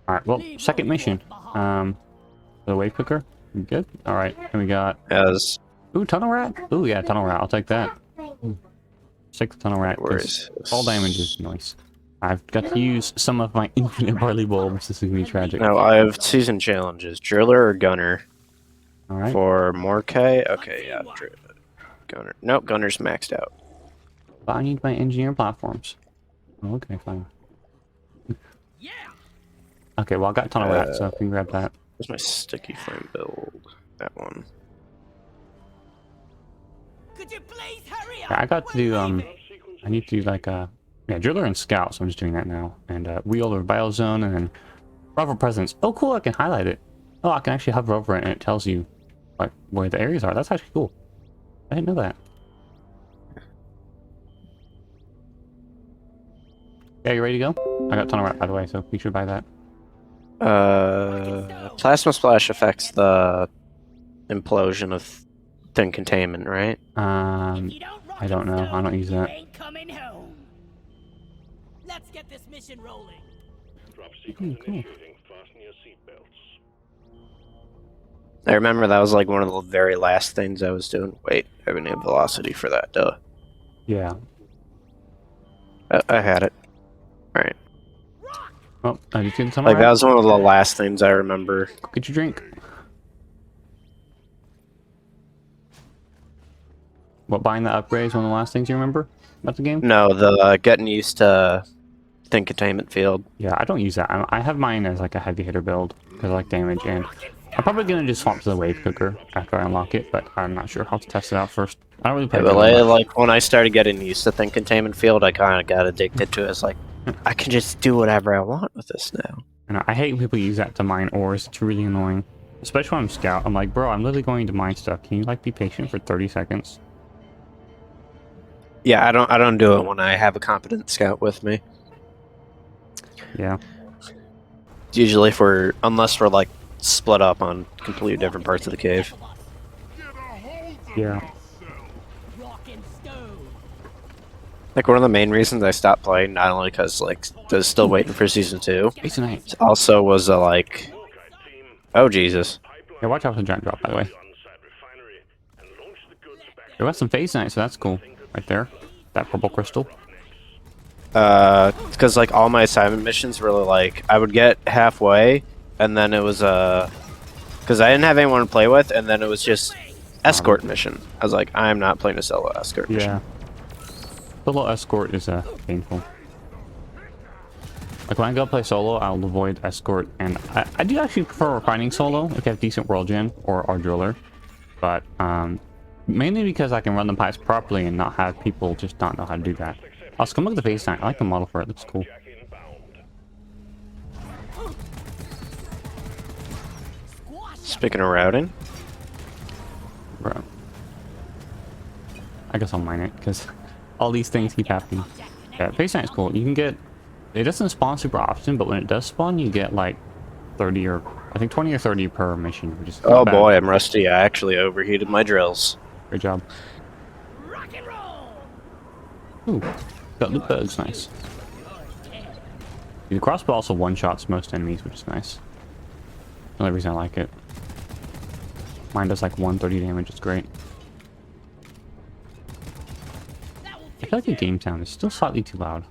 Alright, well, second mission. The wave cooker. You good? Alright, and we got... As Ooh, tunnel rat? Ooh, yeah, tunnel rat. I'll take that. Take the tunnel rat, where because is fall damage is nice. I've got to use some of my infinite barley bulbs. This is gonna be tragic. No, I have season challenges. Driller or gunner? Alright. For Morkai? Okay, yeah. Gunner. Nope, gunner's maxed out. But I need my engineer platforms. Oh, okay, fine. Okay, well, I got tunnel rat, so I can grab that. Where's my sticky frame build? That one. Could you please hurry up? Yeah, I got to do, I need to do, like, yeah, driller and scout, so I'm just doing that now. And, wheel or biozone, and then rubber presence. Oh, cool, I can highlight it. Oh, I can actually hover over it, and it tells you, like, where the areas are. That's actually cool. I didn't know that. Yeah, you ready to go? I got tunnel rat, by the way, so you should buy that. Plasma splash affects the implosion of thin containment, right? I don't know. I don't use that. Let's get this mission rolling. Cool. I remember that was like one of the very last things I was doing. Wait, I have any velocity for that, duh. Yeah. I had it. Alright. Oh, have you seen tunnel Like, that rat? was one of the last things I remember. Get your drink. What, buying the upgrade is one of the last things you remember about the game? No, the getting used to thin containment field. Yeah, I don't use that. I have mine as like a heavy hitter build because I like damage, and I'm probably gonna just swap to the wave cooker after I unlock it, but I'm not sure. I'll have to test it out first. I don't really play Yeah, but driller much. like when I started getting used to thin containment field, I kind of got addicted to it. It's like, I can just do whatever I want with this now. And I hate when people use that to mine ores. It's really annoying, especially when I'm scout. I'm like, bro, I'm literally going to mine stuff. Can you like be patient for 30 seconds? Yeah, I don't do it when I have a competent scout with me. Yeah. Usually unless we're like split up on completely different parts of the cave. Yeah. Like, one of the main reasons I stopped playing, not only because like I was still waiting for season 2, It's nice. also was like, oh Jesus. Yeah, watch out for the giant drop, by the way. There was some phase night, so that's cool. Right there. That purple crystal. Because like all my assignment missions were like, I would get halfway, and then it was because I didn't have anyone to play with, and then it was just escort mission. I was like, I'm not playing a solo escort mission. Yeah. Solo escort is painful. Like when I go play solo, I'll avoid escort, and I do actually prefer refining solo if you have decent world gen or driller, but mainly because I can run the pipes properly and not have people just not know how to do that. Also, come look at the face sign. I like the model for it. It looks cool. Speaking of routing, Bro. I guess I'll mine it because all these things keep happening. Yeah, face sign is cool. You can get. It doesn't spawn super often, but when it does spawn, you get like 30 or I think 20 or 30 per mission, which is not oh bad. boy, I'm rusty. I actually overheated my drills. Great job. Ooh, got loot bugs, nice. The crossbow also one-shots most enemies, which is nice. The only reason I like it. Mine does like 130 damage, it's great. I feel like the game sound is still slightly too loud.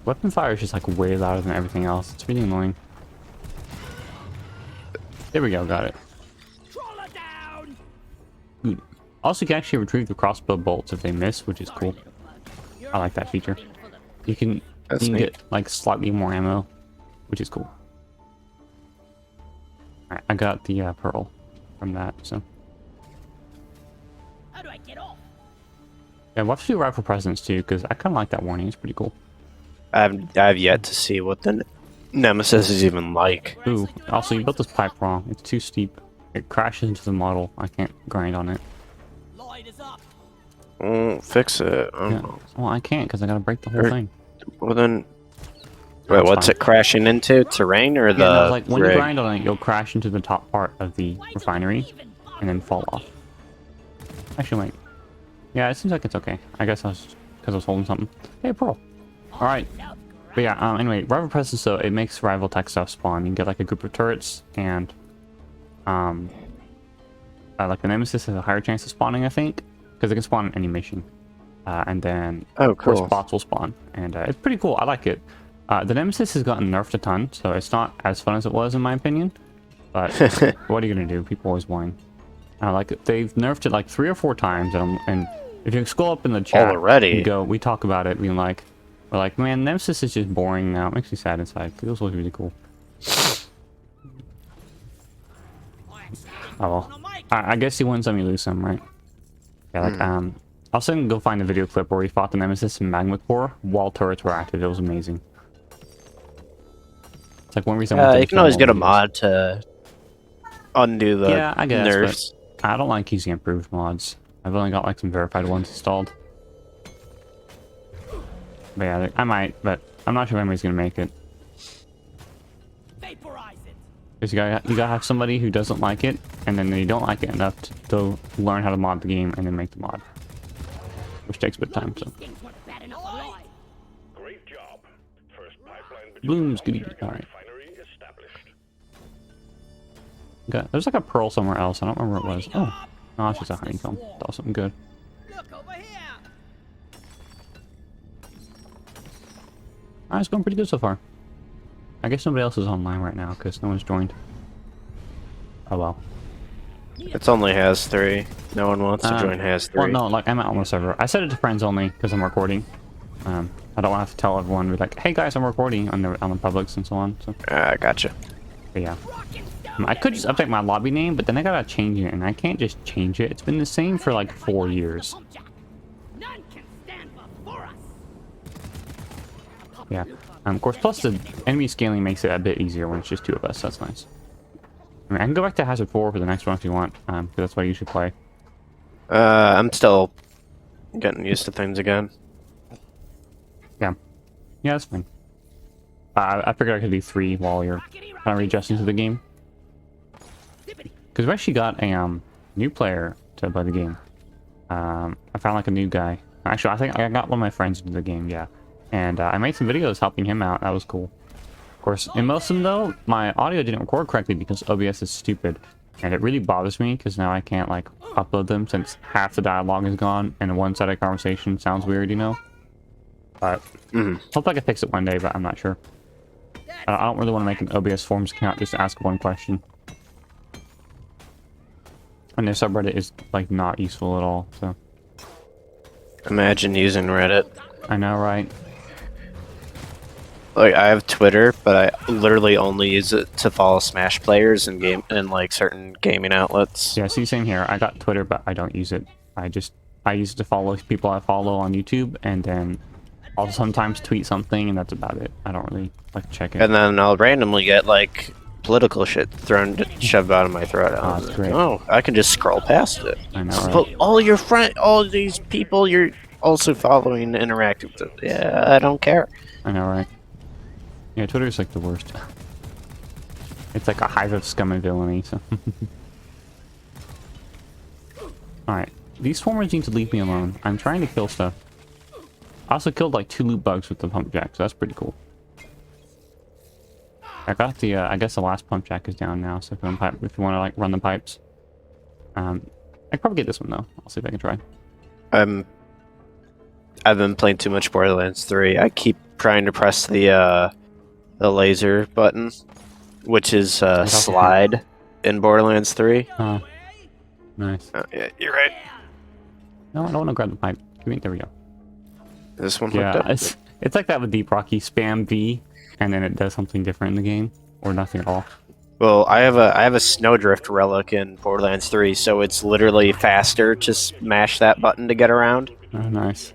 Weapon fire is just like way louder than everything else. It's really annoying. There we go, got it. Good. Also, you can actually retrieve the crossbow bolts if they miss, which is cool. I like that feature. You can, get like slightly more ammo, which is cool. Alright, I got the pearl from that, so. How do I get off? Yeah, we'll have to do rifle presence too, because I kind of like that warning. It's pretty cool. I've yet to see what the Nemesis is even like. Ooh, also you built this pipe wrong. It's too steep. It crashes into the model. I can't grind on it. Fix it. I don't Yeah. know. Well, I can't because I gotta break the whole thing. Well then, wait, That's what's fine. it crashing into? Terrain or Yeah, the no, like when rig? you grind on it, you'll crash into the top part of the refinery and then fall off. Actually, wait. Yeah, it seems like it's okay. I guess I was because I was holding something. Hey, Pearl. All right. But yeah, anyway, rival presses, so it makes rival tech stuff spawn. You can get like a group of turrets, and like the Nemesis has a higher chance of spawning, I think, because it can spawn in any mission. And then of course bots will spawn, and it's pretty cool. I like it. The Nemesis has gotten nerfed a ton, so it's not as fun as it was in my opinion. But what are you gonna do? People always whine. Like they've nerfed it like 3 or 4 times, and if you scroll up in the chat, already we talk about it, being like, we're like, man, Nemesis is just boring now. It makes me sad inside. It was really cool. Oh well, I guess you win some, you lose some, right? Yeah, like I'll send and go find a video clip where we fought the Nemesis in Magma Core while turrets were active. It was amazing. It's like one reason. You can always get a mod to undo the I guess, nerfs. I don't like using improved mods. I've only got like some verified ones installed. But yeah, I might, but I'm not sure if anybody's gonna make it. Vaporize it. Because you gotta have somebody who doesn't like it, and then they don't like it enough to learn how to mod the game and then make the mod, which takes a bit of time. So. Things weren't bad enough alive. Great job. First pipeline Bloom's goody. All right. Okay, there's like a pearl somewhere else. I don't remember what it was. Oh, no, it's just a honeycomb. That was something good. Look over here. Alright, it's going pretty good so far. I guess nobody else is online right now because no one's joined. Oh well. It only has 3. No one wants to join has 3. Well, no, like I'm on the server. I set it to friends only because I'm recording. I don't want to have to tell everyone, be like, hey guys, I'm recording on the publics and so on. So. Gotcha. But yeah. I could just update my lobby name, but then I gotta change it, and I can't just change it. It's been the same for like 4 years. None can stand before us. Yeah. Of course, plus the enemy scaling makes it a bit easier when it's just 2 of us. That's nice. I mean, I can go back to Hazard 4 for the next one if you want, because that's what I usually play. I'm still getting used to things again. Yeah. Yeah, that's fine. I figured I could do 3 while you're kind of readjusting to the game. Because we actually got a new player to play the game. I found like a new guy. Actually, I think I got one of my friends into the game, yeah. And I made some videos helping him out. That was cool. Of course, in most of them though, my audio didn't record correctly because OBS is stupid. And it really bothers me because now I can't like upload them since half the dialogue is gone and a one-sided conversation sounds weird, you know? But hope I can fix it one day, but I'm not sure. I don't really want to make an OBS Forms account just to ask one question. And their subreddit is like not useful at all, so. Imagine using Reddit. I know, right? Like I have Twitter, but I literally only use it to follow Smash players and like certain gaming outlets. Yeah, see, same here. I got Twitter, but I don't use it. I use it to follow people I follow on YouTube, and then I'll sometimes tweet something, and that's about it. I don't really like check it. And then I'll randomly get like political shit shoved out of my throat. That's great. Oh, I can just scroll past it. I know, right? But all these people you're also following and interacting with. Yeah, I don't care. I know, right? Yeah, Twitter's like the worst. It's like a hive of scum and villainy, so. Alright. These swarmers need to leave me alone. I'm trying to kill stuff. I also killed like 2 loot bugs with the pump jack, so that's pretty cool. I got the, I guess the last pump jack is down now, so if you want to like run the pipes. I could probably get this one though. I'll see if I can try. I've been playing too much Borderlands 3. I keep trying to press the laser button, which is slide in Borderlands 3. Oh, nice. Oh, yeah, you're right. No, I don't want to grab the pipe. There we go. This one Yeah, hooked up. it's like that with Deep Rocky. Spam V, and then it does something different in the game, or nothing at all. Well, I have a snowdrift relic in Borderlands 3, so it's literally faster to smash that button to get around. Oh, nice.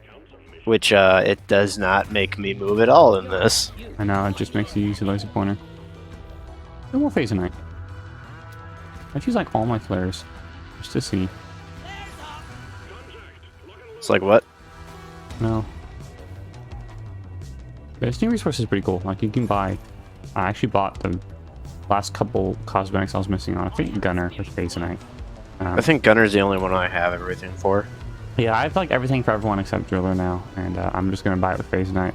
Which it does not make me move at all in this. I know, it just makes you use your laser pointer. No more phase tonight. I choose like all my flares, just to see. It's like, what? No. But this new resource is pretty cool. Like, you can buy... I actually bought the last couple cosmetics I was missing on. I think Gunner with phase tonight. I think Gunner's the only one I have everything for. Yeah, I have like everything for everyone except Driller now, and I'm just gonna buy it with Phase Knight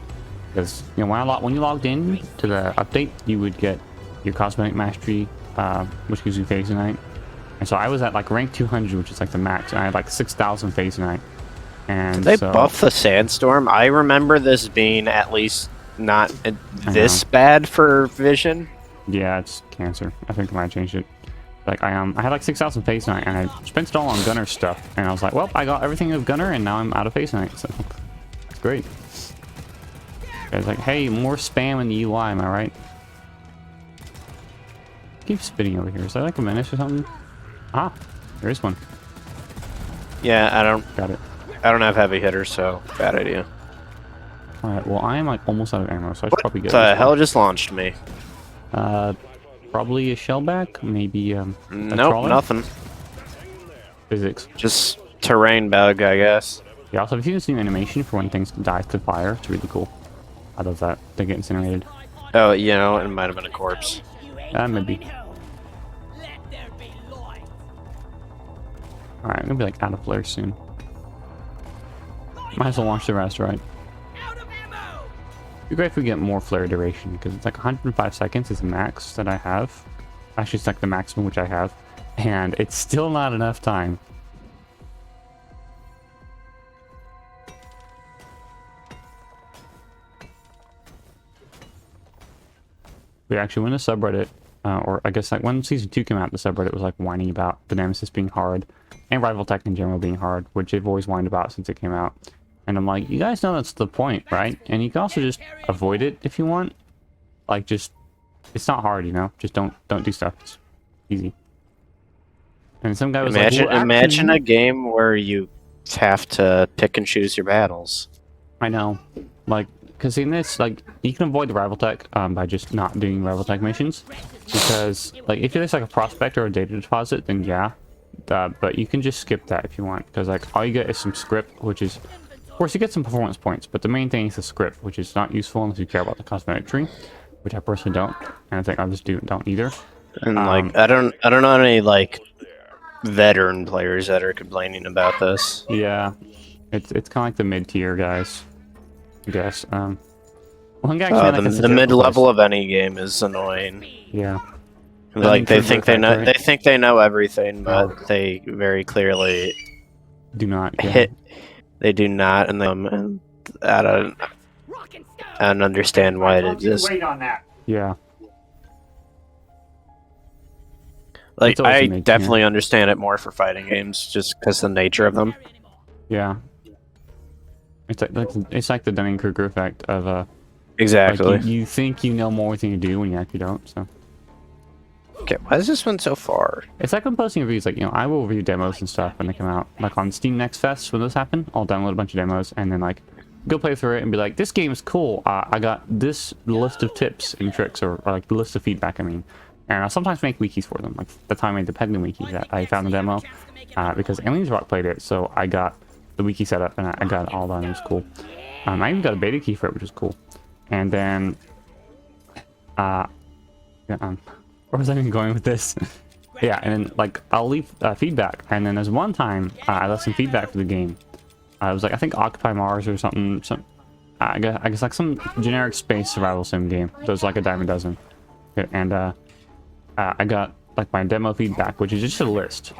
because you know when you logged in to the update, you would get your cosmetic mastery, which gives you Phase Knight, and so I was at like rank 200, which is like the max, and I had like 6,000 Phase Knight. And Did they so, buff the sandstorm? I remember this being at least not this bad for vision. Yeah, it's cancer. I think I might have changed it. Like I had like 6,000 Phase Knight, and I spent it all on Gunner stuff, and I was like, well, I got everything of Gunner, and now I'm out of Phase Knight, so it's great. It's like, hey, more spam in the UI, am I right? Keep spinning over here. Is that like a menace or something? Ah, there is one. Yeah, I don't have heavy hitters, so bad idea. All right, well, I am like almost out of ammo, so I should What probably get the this hell one. just launched me? Probably a shellback, maybe a Nope, trawler? nothing. Physics. Just terrain bug, I guess. Yeah, also, have you seen this new animation for when things die to fire? It's really cool. I love that. They get incinerated. Oh, you know, it might have been a corpse. Maybe. Let there be light. Alright, I'm gonna be like out of flares soon. Might as well launch the rest, right? Out of ammo. It'd be great if we get more flare duration, because it's like 105 seconds is the max that I have. Actually, it's like the maximum which I have. And it's still not enough time. We actually went to subreddit, or I guess like when season 2 came out, the subreddit was like whining about the Nemesis being hard and Rival Tech in general being hard, which they've always whined about since it came out. And I'm like, you guys know that's the point, right? And you can also just avoid it if you want. Like, just, it's not hard, you know? Just don't do stuff. It's easy. And some guy was Imagine, like, well, imagine actually, a game where you have to pick and choose your battles. I know. Like, because in this, like, you can avoid the Rival Tech by just not doing Rival Tech missions. Because, like, if there's like a prospect or a data deposit, then yeah. But you can just skip that if you want. Because, like, all you get is some script, which is, of course, you get some performance points. But the main thing is the script, which is not useful unless you care about the cosmetic tree. Which I personally don't. And I think others don't either. And like, I don't know any like veteran players that are complaining about this. Yeah. It's kind of like the mid-tier guys, I guess. One guy The mid-level of any game is annoying. Yeah. Like they think they know, right? they think they know everything, but they very clearly Do not. Yeah. hit. They do not, and I don't understand why it exists. Yeah. Like It's always I a mid-tier. definitely understand it more for fighting games, just because the nature of them. Yeah. It's like the Dunning-Kruger effect of Exactly. like you think you know more than you do when you actually don't. So Okay, why is this one so far? it's like when posting reviews. Like, you know, I will review demos and stuff when they come out. Like on Steam Next Fest when those happen, I'll download a bunch of demos and then like go play through it and be like, this game is cool. I got this list of tips and tricks, or like the list of feedback. I mean, and I'll sometimes make wikis for them. Like that's how I made the Penguin wiki that I found the demo because Aliens Rock played it, so I got the wiki set up and I got it all done. It was cool. I even got a beta key for it, which was cool. And then, where was I even going with this? Yeah, and then like I'll leave feedback, and then there's one time I left some feedback for the game. It was like I think Occupy Mars or something. I guess like some generic space survival sim game. There's like a dime a dozen, and I got like my demo feedback, which is just a list.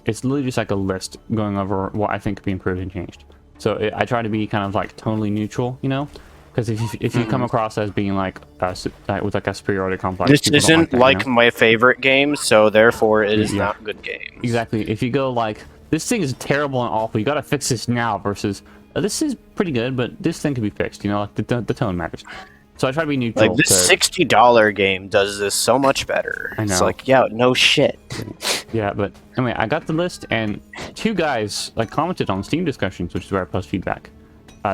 It's literally just like a list going over what I think could be improved and changed. So I try to be kind of like tonally neutral, you know. Because if you come across as being like with like a superiority complex, This people don't isn't that, like you know? my favorite game, so therefore it is Yeah. not good game. Exactly. If you go like, this thing is terrible and awful, you gotta fix this now, versus this is pretty good, but this thing can be fixed. You know, like the tone matters. So I try to be neutral. Like this $60 game does this so much better. I know. It's like, yeah, no shit. Yeah, but anyway, I got the list, and two guys like commented on Steam discussions, which is where I post feedback.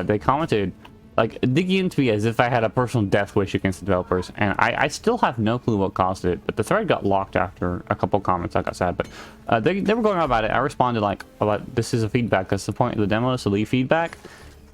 They commented like digging into me as if I had a personal death wish against the developers, and I still have no clue what caused it. But the thread got locked after a couple comments. I got sad, but they were going on about it. I responded like, "This is a feedback. That's the point of the demo, is to leave feedback."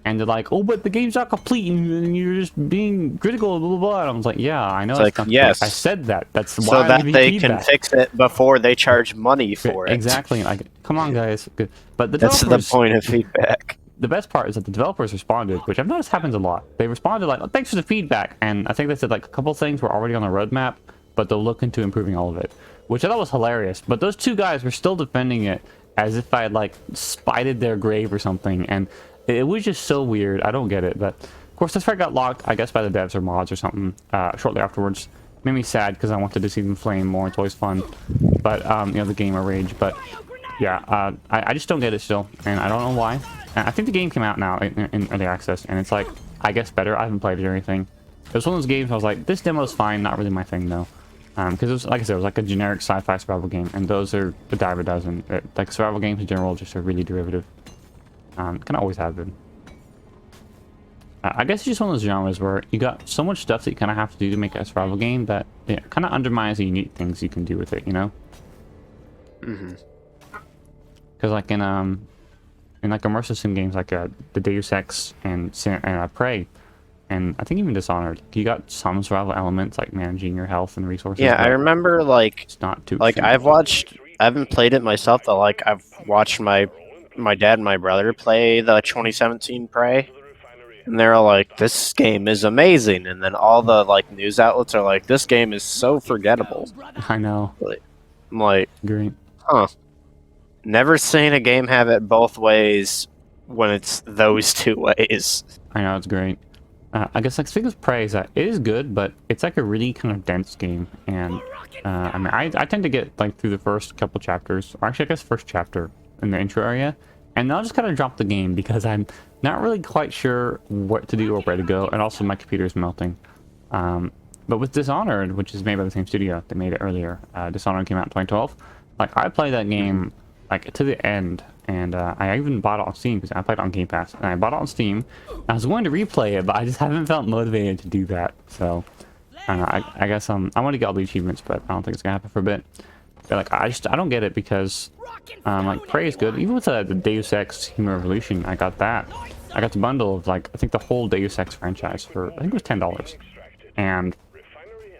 And they're like, oh, but the game's not complete, and you're just being critical, blah, blah, blah. And I was like, yeah, I know. It's like, not yes. I said that. That's why So I'm that giving they feedback. can fix it before they charge money for it. Exactly. Like, come on, guys. Good. But the That's the developers, point of feedback. the best part is that the developers responded, which I've noticed happens a lot. They responded like, oh, thanks for the feedback. And I think they said like a couple things were already on the roadmap, but they'll look into improving all of it, which I thought was hilarious. But those two guys were still defending it as if I had like spited their grave or something. And it was just so weird. I don't get it. But of course, this fight got locked, I guess, by the devs or mods or something shortly afterwards. Made me sad because I wanted to see them flame more. It's always fun. But, you know, the gamer rage. But yeah, I just don't get it still. And I don't know why. And I think the game came out now in early access. And it's like, I guess better. I haven't played it or anything. It was one of those games I was like, this demo's fine. Not really my thing, though. Because it was, like I said, it was like a generic sci-fi survival game. And those are a dime a dozen. Like, survival games in general just are really derivative. Kind of always have been. I guess it's just one of those genres where you got so much stuff that you kind of have to do to make a survival game that it kind of undermines the unique things you can do with it, you know? Because like in like immersive sim games like the Deus Ex and Prey, and I think even Dishonored, you got some survival elements like managing your health and resources. Yeah, I remember like it's not too like extreme. I haven't played it myself, but like I've watched my dad and my brother play the 2017 Prey, and they're all like, "This game is amazing," and then all the like news outlets are like, "This game is so forgettable." I know. I'm like, Great. huh? Never seen a game have it both ways when it's those two ways. I know, it's great. I guess like speaking of Prey, is that it is good, but it's like a really kind of dense game, and I mean, I tend to get like through the first couple chapters, or actually I guess first chapter in the intro area, and then I'll just kind of drop the game because I'm not really quite sure what to do or where to go, and also my computer is melting. But with Dishonored, which is made by the same studio that made it earlier, Dishonored came out in 2012. Like I played that game like to the end, and I even bought it on Steam because I played it on Game Pass, and I bought it on Steam. I was going to replay it, but I just haven't felt motivated to do that. So I don't know, I guess I want to get all the achievements, but I don't think it's gonna happen for a bit. But like I don't get it because like Prey is good. Even with the Deus Ex Human Revolution, I got that. I got the bundle of like I think the whole Deus Ex franchise for I think it was $10, and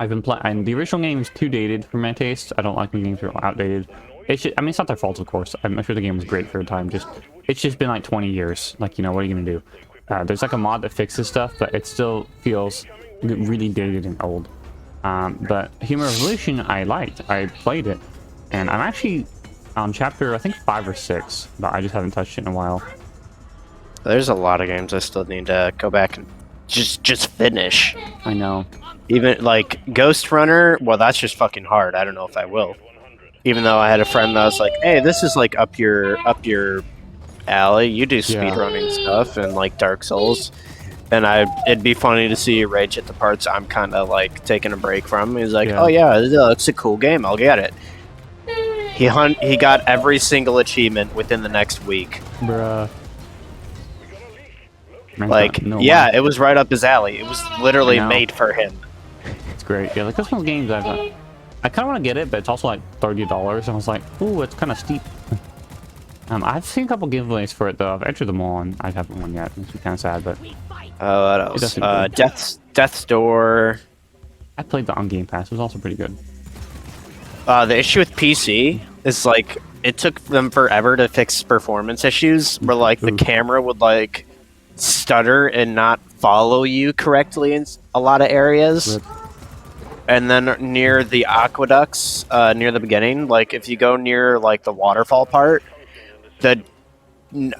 I've been playing. And the original game is too dated for my taste. I don't like when games are outdated. It's just, I mean, it's not their fault, of course. I'm sure the game was great for a time. It's just been like 20 years. Like, you know, what are you gonna do? There's like a mod that fixes stuff, but it still feels really dated and old. But Human Revolution, I liked. I played it, and I'm actually on chapter I think 5 or 6, but I just haven't touched it in a while. There's a lot of games I still need to go back and just finish. I know. Even like Ghost Runner, well, that's just fucking hard. I don't know if I will. Even though I had a friend that was like, "Hey, this is like up your alley. You do speedrunning stuff and like Dark Souls." And it'd be funny to see you rage at the parts I'm kind of like taking a break from. He's like, "Oh yeah, it's a cool game. I'll get it." He got every single achievement within the next week. Bruh. Like, yeah, it was right up his alley. It was literally made for him. It's great. Yeah, like this one's games I kind of want to get it, but it's also like $30, and I was like, ooh, it's kind of steep. I've seen a couple giveaways for it though. I've entered them all, and I haven't won yet. It's kind of sad, but. What else? Death's Door. I played that on Game Pass. It was also pretty good. The issue with PC is like it took them forever to fix performance issues, where like the camera would like stutter and not follow you correctly in a lot of areas. And then near the aqueducts, near the beginning, like if you go near like the waterfall part,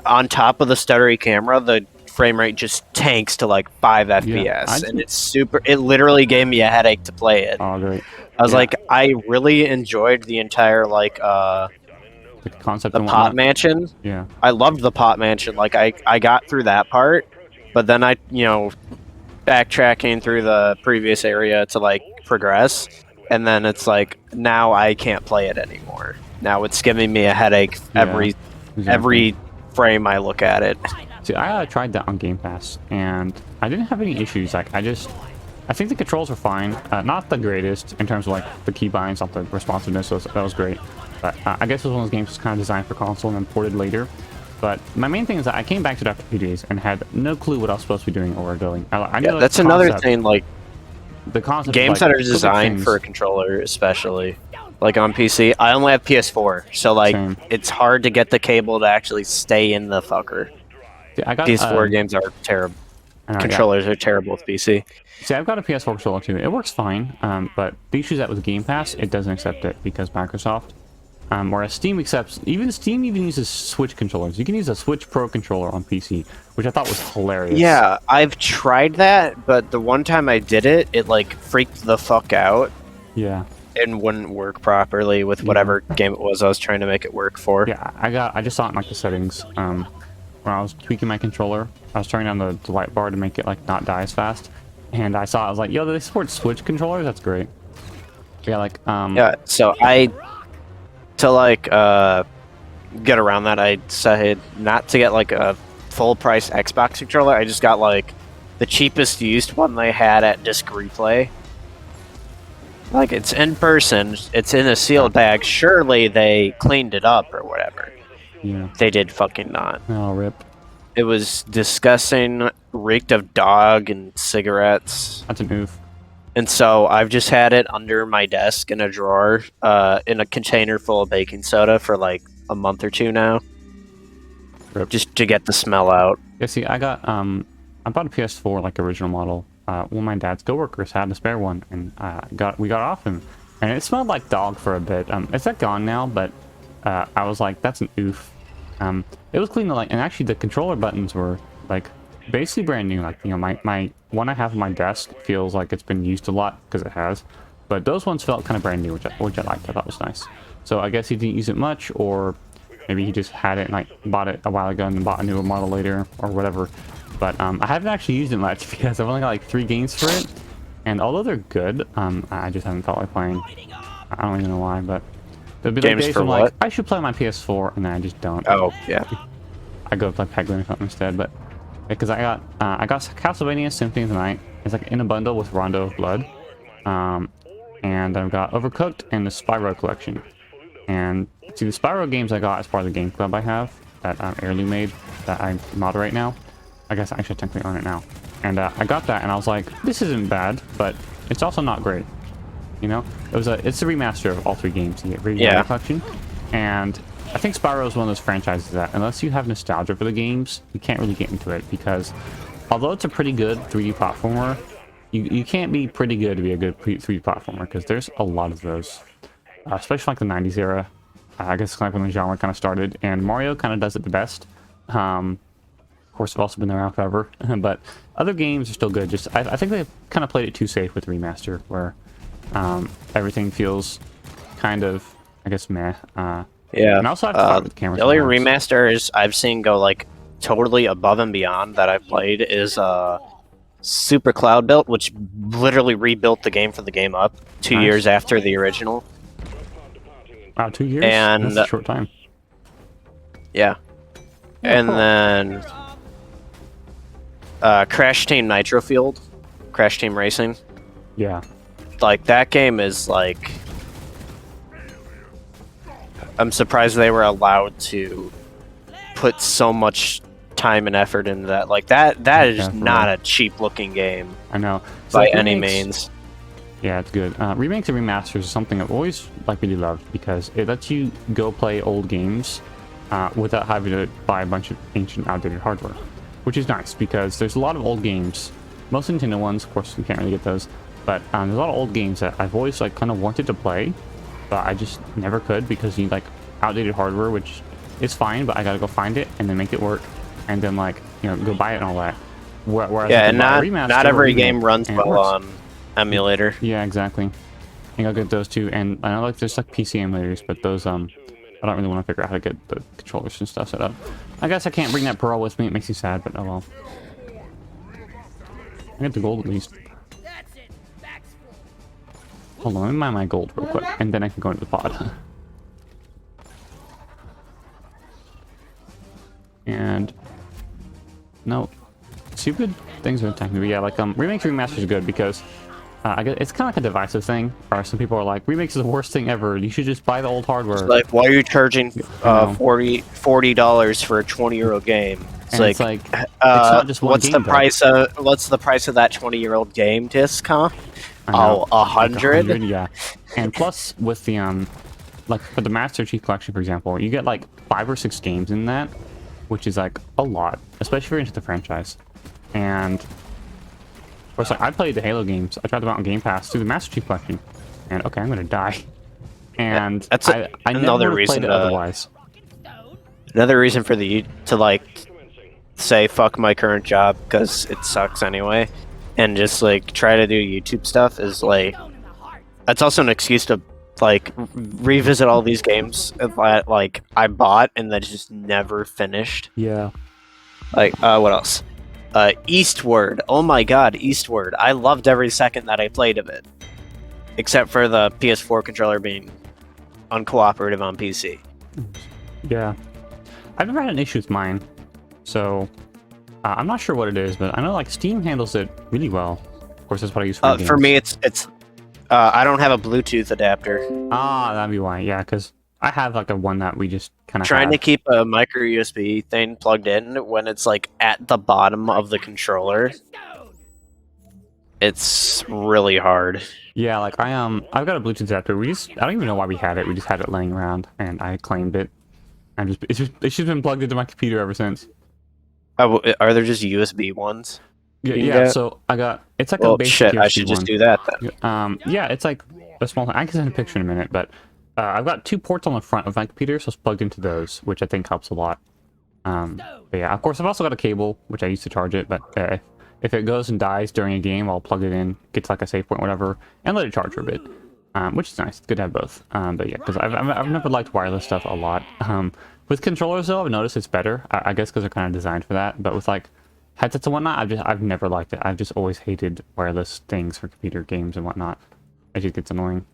on top of the stuttery camera, the frame rate just tanks to like 5 FPS, and it's super. It literally gave me a headache to play it. Oh, great! I was like, I really enjoyed the entire like the concept, the pot mansion. Yeah, I loved the pot mansion. Like I got through that part, but then I backtracking through the previous area to like progress, and then it's like now I can't play it anymore. Now it's giving me a headache every frame I look at it. See, I tried that on Game Pass, and I didn't have any issues. Like I think the controls were fine. Not the greatest in terms of like the keybinds, not the responsiveness. So that was great. But I guess it was one of those games that's kind of designed for console and then ported later. But my main thing is that I came back to it after 2 days and had no clue what I was supposed to be doing or going. I knew, Yeah, like, that's the another concept. thing. Like The concept of, games like, that are look at designed for a things. controller, especially like on PC. I only have PS4, so like Same. it's hard to get the cable to actually stay in the fucker. See, I got PS4 games are terrible. I know, yeah. Controllers are terrible with PC. See, I've got a PS4 controller too. It works fine, but the issue is that with Game Pass, it doesn't accept it because Microsoft. Whereas Steam accepts, Steam even uses Switch controllers. You can use a Switch Pro controller on PC, which I thought was hilarious. Yeah, I've tried that, but the one time I did it, it like freaked the fuck out Yeah. and wouldn't work properly with whatever game it was I was trying to make it work for. Yeah, I just saw it in, like, the settings. When I was tweaking my controller, I was turning down the light bar to make it, like, not die as fast. And I saw, I was like, yo, they support Switch controllers? That's great. Yeah, like, Yeah, so to like get around that, I decided not to get like a full price Xbox controller. I just got like the cheapest used one they had at Disc Replay. Like it's in person, it's in a sealed bag. Surely they cleaned it up or whatever. yeah. They did fucking not. Oh, rip. It was disgusting, reeked of dog and cigarettes. That's an oof. And so I've just had it under my desk in a drawer, in a container full of baking soda for like a month or two now. Rip. Just to get the smell out. Yeah, see, I bought a PS4, like, original model. One of my dad's coworkers had a spare one, and we got off him, and it smelled like dog for a bit. It's not gone now, but I was like, that's an oof. It was clean, like, and actually the controller buttons were like basically brand new. Like, you know, my one I have on my desk feels like it's been used a lot because it has, but those ones felt kind of brand new, which I liked. I thought was nice. So I guess he didn't use it much, or maybe he just had it and, like, bought it a while ago and bought a newer model later or whatever. But I haven't actually used it much because I've only got like 3 games for it, and although they're good, I just haven't felt like playing. I don't even know why, but there'll be like Games days for I'm what? like, I should play my PS4, and then I just don't. Oh, yeah. I go play Peglin or something instead. But because I got Castlevania Symphony of the Night. It's like in a bundle with Rondo of Blood, and I've got Overcooked and the Spyro collection. And see, the Spyro games I got as part of the game club I have that Heirloom made that I moderate now. I guess I should technically own it now. And I got that, and I was like, this isn't bad, but it's also not great. You know, it's a remaster of all 3 games in the collection, and I think Spyro is one of those franchises that, unless you have nostalgia for the games, you can't really get into it, because although it's a pretty good 3D platformer, you can't be pretty good to be a good 3D platformer, because there's a lot of those, especially like the 90s era. I guess like when the genre kind of started, and Mario kind of does it the best. Of course, they've also been around forever, but other games are still good. Just I think they've kind of played it too safe with the remaster, where everything feels kind of, I guess, meh. Yeah. And also, I've with the camera. The only sometimes. remasters I've seen go like totally above and beyond that I've played is Super Cloud Built, which literally rebuilt the game from the game up 2 Nice. years after the original. Wow, 2 years? And- That's a short time. Yeah. And cool. then Crash Team Nitro Field, Crash Team Racing. Yeah. Like that game is like, I'm surprised they were allowed to put so much time and effort into that. Like that is Yeah, for not real. a cheap looking game I know. So, by like, any remakes- means. Yeah, it's good. Remakes and remasters is something I've always really loved, because it lets you go play old games without having to buy a bunch of ancient, outdated hardware, which is nice, because there's a lot of old games. Most Nintendo ones, of course, you can't really get those, but there's a lot of old games that I've always like kind of wanted to play, but I just never could, because you need like outdated hardware, which is fine, but I gotta go find it and then make it work, and then like, you know, go buy it and all that. Whereas Yeah, you and can buy a not remaster or every remake, game runs and it well works. on emulator. Yeah, exactly. I think I'll get those too, and I know like there's like PC emulators, but those I don't really want to figure out how to get the controllers and stuff set up. I guess I can't bring that Pearl with me. It makes me sad, but oh well. I get the gold at least. That's it. Back's full. Hold on, let me mine my gold real quick, and then I can go into the pod. And no, stupid things are attacking me. But yeah, like remakes and remasters are good, because I guess it's kind of like a divisive thing. Or some people are like, remakes is the worst thing ever. You should just buy the old hardware. Like, why are you charging know. $40 for a 20-year-old game? And it's like, it's not just one what's game, the price of that 20-year-old game disc, huh? Oh, like 100? yeah. And plus with the like for the Master Chief Collection, for example, you get like 5 or 6 games in that, which is like a lot, especially if you're into the franchise. And of course, like I played the Halo games. I tried them out on Game Pass through the Master Chief Collection, and okay, I'm gonna die. And That's I another never would've reason played it to- otherwise. Another reason for to like say fuck my current job because it sucks anyway, and just like try to do YouTube stuff is like that's also an excuse to like revisit all these games that like I bought and that just never finished. Yeah. Like what else? Eastward. Oh my god, Eastward. I loved every second that I played of it, except for the PS4 controller being uncooperative on PC. Yeah. I've never had an issue with mine, so I'm not sure what it is, but I know like Steam handles it really well. Of course, that's what I use for games. For me, it's I don't have a Bluetooth adapter. Ah, that'd be why. Yeah, because I have like a one that we just kind of Trying to keep a micro USB thing plugged in when it's like at the bottom of the controller, it's really hard. Yeah, like I've got a Bluetooth adapter. I don't even know why we had it. We just had it laying around, and I claimed it. And it's just been plugged into my computer ever since. Oh, are there just USB ones? Yeah, You can yeah. get- So I got it's like Well, a basic shit, I USB should just one. do that then. Yeah, it's like a small. I can send a picture in a minute, but I've got 2 ports on the front of my computer, so it's plugged into those, which I think helps a lot. But yeah, of course, I've also got a cable, which I use to charge it. But if it goes and dies during a game, I'll plug it in, get to like a save point, whatever, and let it charge for a bit, which is nice. It's good to have both. But yeah, because I've never liked wireless stuff a lot. With controllers though, I've noticed it's better. I guess because they're kind of designed for that. But with like headsets and whatnot, I've never liked it. I've just always hated wireless things for computer games and whatnot. It just gets annoying.